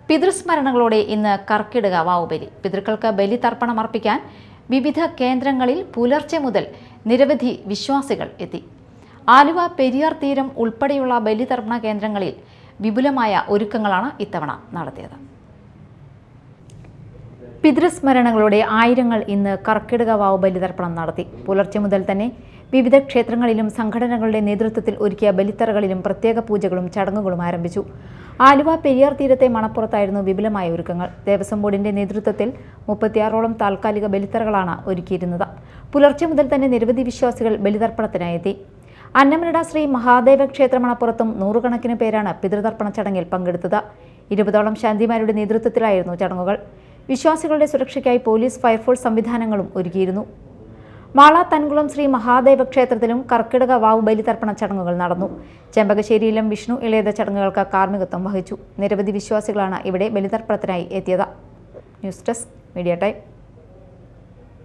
പിതൃസ്മരണകളോടെ ഇന്ന് കർക്കിടക വാവുബലി. പിതൃക്കൾക്ക് ബലിതർപ്പണം അർപ്പിക്കാൻ വിവിധ കേന്ദ്രങ്ങളിൽ പുലർച്ചെ മുതൽ നിരവധി വിശ്വാസികൾ എത്തി. ആലുവ പെരിയാർ തീരം ഉൾപ്പെടെയുള്ള ബലിതർപ്പണ കേന്ദ്രങ്ങളിൽ വിപുലമായ ഒരുക്കങ്ങളാണ് ഇത്തവണ നടത്തിയത്. പിതൃസ്മരണകളോടെ ആയിരങ്ങൾ ഇന്ന് കർക്കിടക വാവ് ബലിതർപ്പണം നടത്തി. പുലർച്ചെ മുതൽ തന്നെ വിവിധ ക്ഷേത്രങ്ങളിലും സംഘടനകളുടെ നേതൃത്വത്തിൽ ഒരുക്കിയ ബലിത്തറകളിലും പ്രത്യേക പൂജകളും ചടങ്ങുകളും ആരംഭിച്ചു. ആലുവ പെരിയാർ തീരത്തെ മണപ്പുറത്തായിരുന്നു വിപുലമായ ഒരുക്കങ്ങൾ. ദേവസ്വം ബോർഡിന്റെ നേതൃത്വത്തിൽ 36ഓളം താൽക്കാലിക ബലിത്തറകളാണ് ഒരുക്കിയിരുന്നത്. പുലർച്ചെ മുതൽ തന്നെ നിരവധി വിശ്വാസികൾ ബലിതർപ്പണത്തിനായി എത്തി. അന്നമനട ശ്രീ മഹാദേവ ക്ഷേത്ര മണപ്പുറത്തും നൂറുകണക്കിന് പേരാണ് പിതൃതർപ്പണ ചടങ്ങിൽ പങ്കെടുത്തത്. 20ഓളം ശാന്തിമാരുടെ നേതൃത്വത്തിലായിരുന്നു ചടങ്ങുകൾ. വിശ്വാസികളുടെ സുരക്ഷയ്ക്കായി പോലീസ്, ഫയർഫോഴ്സ് സംവിധാനങ്ങളും ഒരുക്കിയിരുന്നു. മാള തൻകുളം ശ്രീ മഹാദേവ ക്ഷേത്രത്തിലും കർക്കിടക വാവ് ബലിതർപ്പണ ചടങ്ങുകൾ നടന്നു. ചെമ്പകശ്ശേരിയിലും വിഷ്ണു ഇളയത ചടങ്ങുകൾക്ക് കാർമ്മികത്വം വഹിച്ചു. നിരവധി വിശ്വാസികളാണ് ഇവിടെ ബലിതർപ്പണത്തിനായി എത്തിയത്. News desk, media time.